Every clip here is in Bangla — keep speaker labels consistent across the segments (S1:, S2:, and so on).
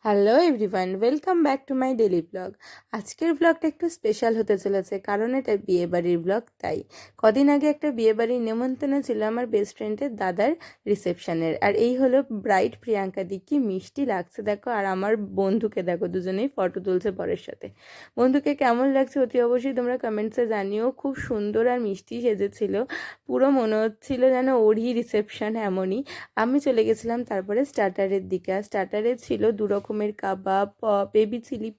S1: Hello everyone, welcome back to my daily blog. আজকের ব্লগটা একটু স্পেশাল হতে চলেছে, কারণ এটা বিয়েবাড়ির ব্লগ। তাই কদিন আগে একটা বিয়েবাড়ির নেমন্তন্ন ছিল আমার বেস্ট ফ্রেন্ডের দাদার রিসেপশনের। আর এই হলো ব্রাইড প্রিয়াঙ্কা দি। কি মিষ্টি লাগছে দেখো, আর আমার বন্ধুকে দেখো, দুজনেই ফটো তুলছে বরের সাথে। বন্ধুকে কেমন লাগছে অতি অবশ্যই তোমরা কমেন্টসে জানিও। খুব সুন্দর আর মিষ্টি সেজেছিল, পুরো মনে হচ্ছিল যেন ওরই রিসেপশন এমনই। আমি চলে গেছিলাম তারপরে স্টার্টারের দিকে। আর স্টার্টারে ছিল দু রকমের কাবাব, বেবি চিলি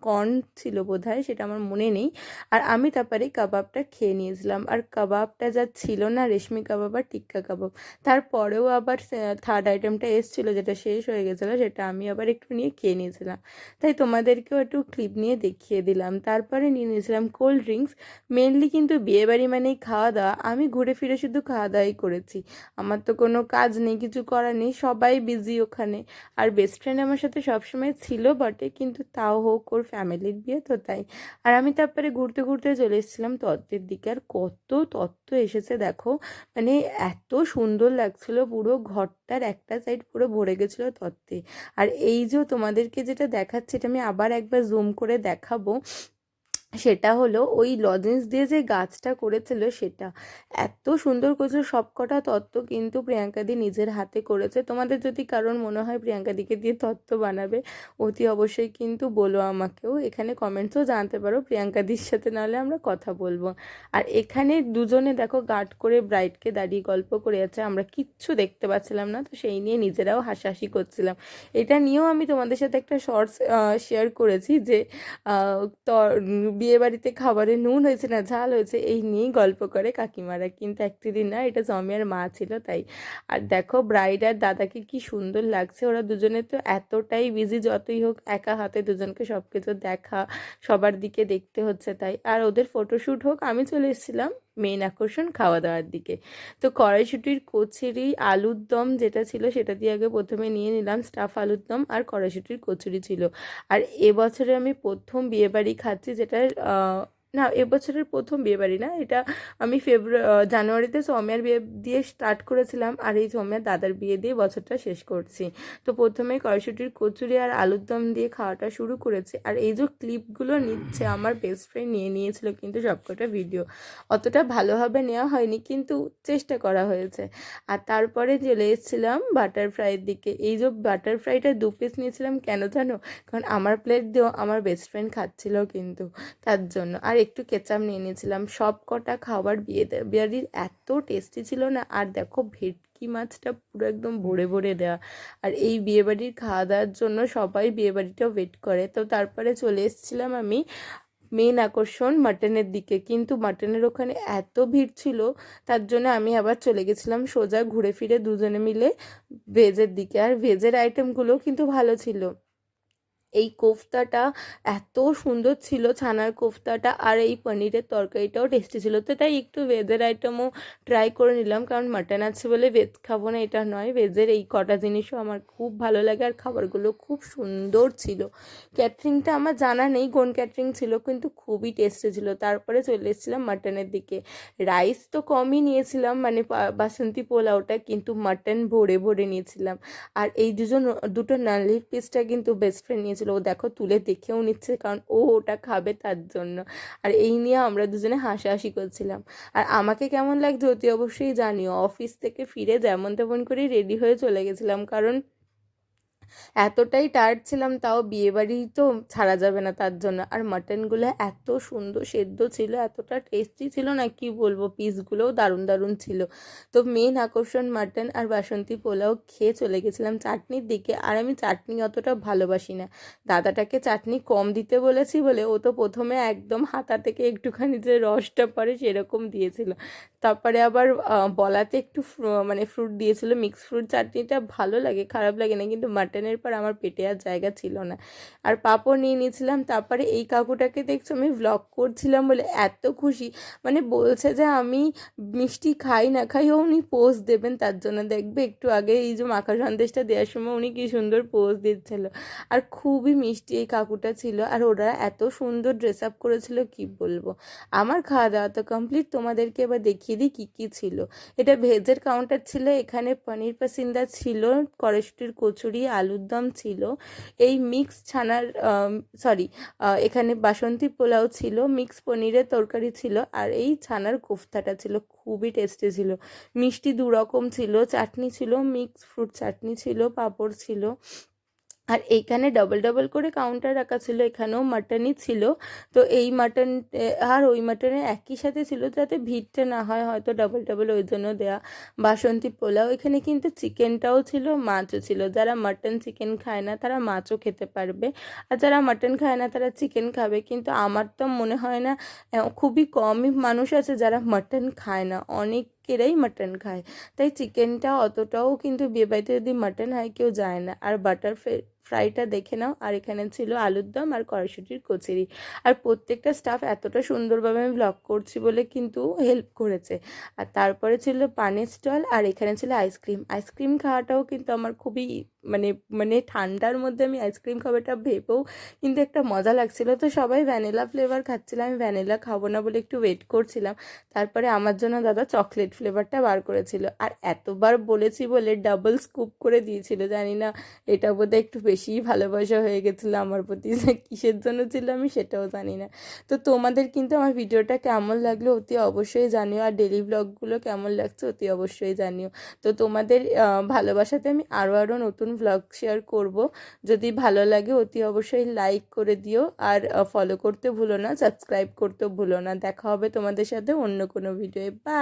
S1: কর্ন ছিল বোধহয়, সেটা আমার মনে নেই। আর আমি তারপরে কাবাবটা খেয়ে নিয়েছিলাম। আর কাবাবটা যা ছিল না, রেশমি কাবাব আর টিক্কা কাবাব। তারপরেও আবার থার্ড আইটেমটা এসেছিলো, যেটা শেষ হয়ে গেছিলো, সেটা আমি আবার একটু নিয়ে খেয়ে নিয়েছিলাম। তাই তোমাদেরকেও একটু ক্লিপ নিয়ে দেখিয়ে দিলাম। তারপরে নিয়ে নিয়েছিলাম কোল্ড ড্রিঙ্কস। মেনলি কিন্তু বিয়েবাড়ি মানেই খাওয়া দাওয়া। আমি ঘুরে ফিরে শুধু খাওয়া দাওয়াই করেছি, আমার তো কোনো কাজ নেই, কিছু করার নেই, সবাই বিজি ওখানে। আর বেস্ট ফ্রেন্ড আমার সাথে সবসময় ছিল বটে, কিন্তু তাও হোক, ওর ফ্যামিলির বিয়ে তো তাই। আর আমি তারপরে ঘুরতে ঘুরতে চলে এসেছিলাম তত্ত্বের দিকে। আর কত তত্ত্ব এসেছে দেখো, মানে এত সুন্দর লাগছিল, পুরো ঘরটার একটা সাইড পুরো ভরে গেছিলো তত্ত্বে। আর এই যে তোমাদেরকে যেটা দেখাচ্ছি, এটা আমি আবার একবার জুম করে দেখাবো। সেটা হলো ওই লজেন্স দিয়ে যে গাছটা করেছিল, সেটা এত সুন্দর করেছিল। সবকটা তত্ত্ব কিন্তু প্রিয়াঙ্কাদি নিজের হাতে করেছে। তোমাদের যদি কারোর মনে হয় প্রিয়াঙ্কাদিকে দিয়ে তত্ত্ব বানাবে, অতি অবশ্যই কিন্তু বলো আমাকেও, এখানে কমেন্টসও জানতে পারো, প্রিয়াঙ্কাদির সাথে নাহলে আমরা কথা বলবো। আর এখানে দুজনে দেখো গার্ড করে ব্রাইডকে দাঁড়িয়ে গল্প করে আছে, আমরা কিচ্ছু দেখতে পাচ্ছিলাম না, তো সেই নিয়ে নিজেরাও হাসাহাসি করছিলাম। এটা নিয়েও আমি তোমাদের সাথে একটা শর্টস শেয়ার করেছি যে তো বিয়েবাড়িতে খাবারে নুন হয়েছে না ঝাল হয়েছে, এই নিয়েই গল্প করে কাকিমারা, কিন্তু অ্যাকচুয়ালি না, এটা সৌম্যার মা ছিল তাই। আর দেখো ব্রাইড আর দাদাকে কি সুন্দর লাগছে, ওরা দুজনে তো এতটাই বিজি, যতই হোক একা হাতে দুজনকে সব কিছু দেখা, সবার দিকে দেখতে হচ্ছে তাই। আর ওদের ফটোশ্যুট হোক, আমি চলে এসেছিলাম মেন আকর্ষণ খাওয়া দাওয়ার দিকে। তো কড়াইশুটির কচুরি, আলুর দম যেটা ছিল সেটা দিয়ে আগে প্রথমে নিয়ে নিলাম স্টাফ আলুর দম, আর কড়াইশুটির কচুরি ছিল। আর এবছরে আমি প্রথম বিয়েবাড়ি খাচ্ছি, যেটা না, এবছরের প্রথম বিয়েবাড়ি না এটা, আমি জানুয়ারিতে সৌম্যার বিয়ে দিয়ে স্টার্ট করেছিলাম, আর এই সৌম্যার দাদার বিয়ে দিয়ে বছরটা শেষ করছি। তো প্রথমে কড়াইশুটির কচুরি আর আলুর দম দিয়ে খাওয়াটা শুরু করেছি। আর এই যে ক্লিপগুলো নিচ্ছে, আমার বেস্ট ফ্রেন্ড নিয়ে নিয়েছিল, কিন্তু সবকটা ভিডিও অতটা ভালোভাবে নেওয়া হয়নি, কিন্তু চেষ্টা করা হয়েছে। আর তারপরে চলে এসেছিলাম বাটারফ্রাইয়ের দিকে। এই যে বাটারফ্রাইটা 2 পিস নিয়েছিলাম, কেন জানো? কারণ আমার প্লেট দিয়েও আমার বেস্ট ফ্রেন্ড খাচ্ছিল কিন্তু, তার জন্য। আর একটু কেচাপ নিয়ে নিয়েছিলাম। সব কটা খাবার বিয়েবাড়ির এত টেস্টি ছিল না। আর দেখো ভেটকি মাছটা পুরো একদম ভরে ভরে দেওয়া। আর এই বিয়েবাড়ির খাওয়া দাওয়ার জন্য সবাই বিয়েবাড়িটাও ওয়েট করে। তো তারপরে চলে এসেছিলাম আমি মেন আকর্ষণ মাটনের দিকে, কিন্তু মাটনের ওখানে এত ভিড় ছিল, তার জন্য আমি আবার চলে গেছিলাম সোজা ঘুরে ফিরে দুজনে মিলে ভেজের দিকে। আর ভেজের আইটেমগুলো কিন্তু ভালো ছিল। এই কোফতাটা এত সুন্দর ছিল, ছানার কোফতাটা, আর এই পনিরের তরকারিটাও টেস্টি ছিল। তো তাই একটু ভেজের আইটেমও ট্রাই করে নিলাম, কারণ মাটন আছে বলে ভেজ খাবো না এটা নয়, ভেজের এই কটা জিনিসও আমার খুব ভালো লাগে। আর খাবারগুলো খুব সুন্দর ছিল। ক্যাটারিংটা আমার জানা নেই কোন ক্যাটারিং ছিল, কিন্তু খুবই টেস্টি ছিল। তারপরে চলে এসেছিলাম মাটনের দিকে। রাইস তো কমই নিয়েছিলাম, মানে বাসন্তী পোলাওটা, কিন্তু মাটন ভরে ভরে নিয়েছিলাম। আর এই দুটো নানলির পিসটা কিন্তু বেস্ট ফ্রেন্ড নিয়েছিল, ও দেখো তুলে দেখেও নিচ্ছে, কারণ ও ওটা খাবে তার জন্য। আর এই নিয়ে আমরা দুজনে হাসাহাসি করছিলাম। আর আমাকে কেমন লাগছে অতি অবশ্যই জানিও। অফিস থেকে ফিরে যেমন তেমন করে রেডি হয়ে চলে গেছিলাম, কারণ এতটাই টায়ার্ড ছিলাম, তাও বিয়েবাড়ি তো ছাড়া যাবে না তার জন্য। আর মাটনগুলো এত সুন্দর সেদ্ধ ছিল, এতটা টেস্টি ছিল না কি বলবো, পিসগুলোও দারুণ দারুণ ছিল। তো মেন আকর্ষণ মাটন আর বাসন্তী পোলাও খেয়ে চলে গেছিলাম চাটনির দিকে। আর আমি চাটনি অতটা ভালোবাসি না, দাদাটাকে চাটনি কম দিতে বলেছি বলে ও তো প্রথমে একদম হাতা থেকে একটুখানি যে রসটা পড়ে সেরকম দিয়েছিল। তারপরে আবার বলাতে একটু মানে ফ্রুট দিয়েছিল, মিক্স ফ্রুট। চাটনিটা ভালো লাগে, খারাপ লাগে না, কিন্তু মাটনের পর আমার পেটে আর জায়গা ছিল না। আর পাঁপড় নিয়ে নিয়েছিলাম। তারপরে এই কাকুটাকে দেখছো, আমি ভ্লগ করছিলাম বলে এত খুশি, মানে বলছে যে আমি মিষ্টি খাই না খাই, ও উনি পোজ দেবেন তার জন্য। দেখবে একটু আগে এই যে মাখা সন্দেশটা দেওয়ার সময় উনি কি সুন্দর পোজ দিচ্ছিল। আর খুবই মিষ্টি এই কাকুটা ছিল। আর ওরা এত সুন্দর ড্রেস আপ করেছিল কি বলবো। আমার খাওয়া দাওয়া তো কমপ্লিট, তোমাদেরকে এবার দেখিয়ে দিই কী কী ছিল। এটা ভেজের কাউন্টার ছিল। এখানে পনির পাসিন্দা ছিল, কড়াইশুটির কচুরি, আলু আলুর দম ছিল, এই মিক্স ছানার সরি এখানে বাসন্তী পোলাও ছিল, মিক্স পনিরের তরকারি ছিল, আর এই ছানার কোফতাটা ছিল, খুবই টেস্টি ছিল। মিষ্টি দু রকম ছিল, চাটনি ছিল, মিক্স ফ্রুট চাটনি ছিল, পাঁপড় ছিল। আর এইখানে ডবল ডবল করে কাউন্টার রাখা ছিল, এখানেও মাটনই ছিল। তো এই মাটন আর ওই মাটনে একই সাথে ছিল, যাতে ভিড়টা না হয়, হয়তো ডবল ডবল ওই জন্য দেয়া। বাসন্তী পোলাও, এখানে কিন্তু চিকেনটাও ছিল, মাছও ছিল। যারা মাটন চিকেন খায় না তারা মাছও খেতে পারবে, আর যারা মাটন খায় না তারা চিকেন খাবে। কিন্তু আমার তো মনে হয় না, খুবই কমই মানুষ আছে যারা মাটন খায় না, অনেকেরাই মাটন খায়। তাই চিকেনটা অতটাও কিন্তু বিয়েবাড়িতে যদি মাটন হয় কেউ যায় না। আর বাটার ফ্রাইটা দেখে নাও। আর এখানে ছিল আলুর দম আর কড়াইশুঁটির কচুরি। আর প্রত্যেকটা স্টাফ এতটা সুন্দরভাবে আমি ব্লগ করছি বলে কিন্তু হেল্প করেছে। আর তারপরে ছিল পানের স্টল, আর এখানে ছিল আইসক্রিম। আইসক্রিম খাওয়াটাও কিন্তু আমার খুবই মানে মানে ঠান্ডার মধ্যে আমি আইসক্রিম খাওয়াটা ভেবেও কিন্তু একটা মজা লাগছিল। তো সবাই ভ্যানিলা ফ্লেভার খাচ্ছিলাম, আমি ভ্যানিলা খাবো না বলে একটু ওয়েট করছিলাম। তারপরে আমার জন্য দাদা চকলেট ফ্লেভারটা বার করেছিল, আর এতবার বলেছি বলে ডাবল স্কুপ করে দিয়েছিল। জানি না, এটা বোধহয় একটু বেশিই ভালোবাসা হয়ে গেছিলো আমার প্রতি, যে কিসের জন্য ছিল আমি সেটাও জানি না। তো তোমাদের কিন্তু আমার ভিডিওটা কেমন লাগলো অতি অবশ্যই জানিও, আর ডেলি ব্লগগুলো কেমন লাগছে অতি অবশ্যই জানিও। তো তোমাদের ভালোবাসাতে আমি আরও আরও নতুন ব্লগ শেয়ার করব। যদি ভালো লাগে অতি অবশ্যই লাইক করে দিও, আর ফলো করতে ভুলো না, সাবস্ক্রাইব করতেও ভুলো না। দেখা হবে তোমাদের সাথে অন্য কোনো ভিডিওয়ে। বাই।